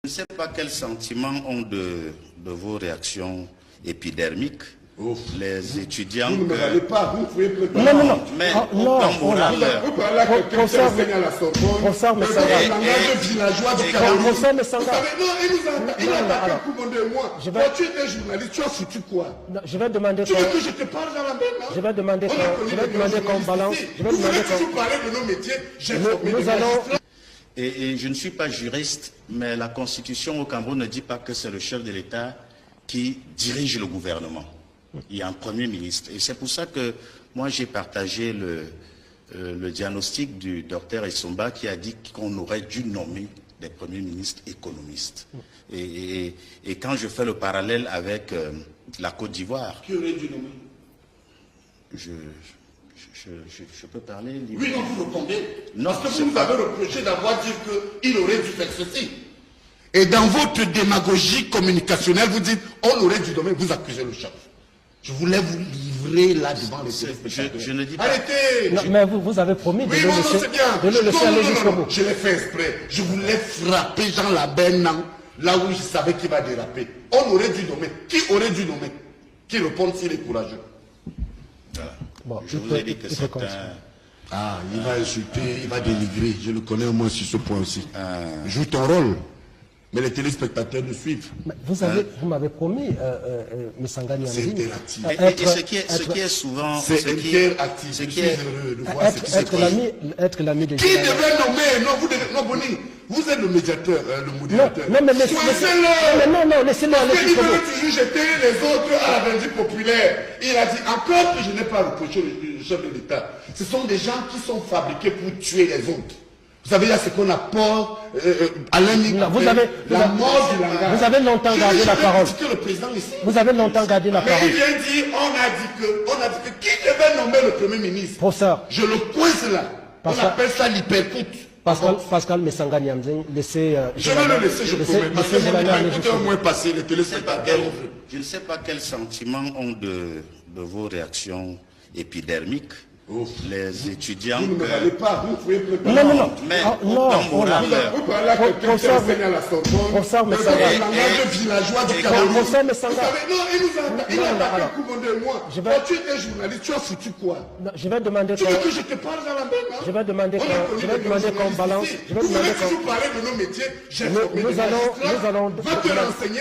Je ne sais pas quel sentiment ont de vos réactions épidermiques. Ouf. Les étudiants. Vous ne me valez pas, vous pouvez préparer. Non, non, non. Mais non, au plan moral. Vous parlez à quelqu'un qui enseigne à la Sorbonne. Professeur Messanga. Le langage villageois du Cameroun. Professeur Messanga. Non, il a attaqué Koumonde et moi. Toi, tu es un journaliste, tu as foutu quoi? Non, je vais demander Tu veux que je te parle dans la main, là? Je vais demander qu'on balance. Je vais Vous demander voulez toujours parler de nos métiers? J'ai formé nous des allons. magistrats. Et je ne suis pas juriste, mais la Constitution au Cameroun ne dit pas que c'est le chef de l'État qui dirige le gouvernement. Il y a un Premier ministre. Et c'est pour ça que moi j'ai partagé le diagnostic du docteur Essomba qui a dit qu'on aurait dû nommer des premiers ministres économistes. Et quand je fais le parallèle avec la Côte d'Ivoire... Qui aurait dû nommer? Je peux parler librement. Oui, non, vous répondez. Non, parce que vous nous avez reproché d'avoir dit qu'il aurait dû faire ceci. Et dans votre démagogie communicationnelle, vous dites on aurait dû nommer, vous accusez le chef. Je voulais vous livrer là devant les téléspectateurs. Je ne dis pas. Arrêtez. Non, mais vous avez promis de Oui, le non, laisser, c'est bien. de le laisser aller jusqu'au bout. Je l'ai fait exprès. Je voulais frapper Jean Labernan là où je savais qu'il va déraper. On aurait dû nommer. Qui aurait dû nommer? Qui répond s'il est courageux? Voilà. Bon, Je vous ai dit que c'est un... Ah, il va insulter, il va dénigrer. Je le connais au moins sur ce point aussi. Joue ton rôle. Mais les téléspectateurs nous suivent. Mais vous m'avez promis, Messanga C'est Niamzi, interactif. Et ce qui est souvent... C'est ce qui est- interactif. ce Je qui suis est- heureux de voir ce qui se passe. être l'ami de Qui Général. devait nommer? Non, vous devez... Non, Boni, vous êtes le médiateur, le modérateur. Non, mais Choisissez-le. non, laissez-le aller Il jusqu'au veut bout. toujours jeter les autres à la Belgique populaire. Il a dit encore que je n'ai pas reproché le chef de l'État. Ce sont des gens qui sont fabriqués pour tuer les autres. Vous savez, là, ce qu'on apporte à l'ennemi. Vous avez longtemps gardé la parole. Que le président ici. Vous avez longtemps gardé la Mais parole. il vient dire, on a dit que qui devait nommer le Premier ministre? Professeur, Je le coince là. On appelle ça l'hypercoute. Pascal Messanga Niamzi, laissez... Je vais le laisser, je promets. Parce que Général aller écoutez jusqu'au au bout. moins passer les téléspectateurs. Je ne sais pas quel sentiment ont de vos réactions épidermiques. Ouf. Les étudiants. Vous ne me valez pas, vous pouvez préparer. Non, non, non. Mais non, au plan moral. Vous parlez à quelqu'un qui enseigne à la Sorbonne. Professeur Messanga. Le langage villageois du Cameroun. Professeur Vous Messanga. savez, non, il a attaqué Koumonde et moi. Je vais- Toi, tu es un journaliste, tu as foutu quoi? Non, je vais demander Tu veux que je te parle dans la main, là? Je vais demander qu'on balance. Vous voulez toujours parler de nos métiers? J'ai formé des nous allons magistrats. Va te renseigner.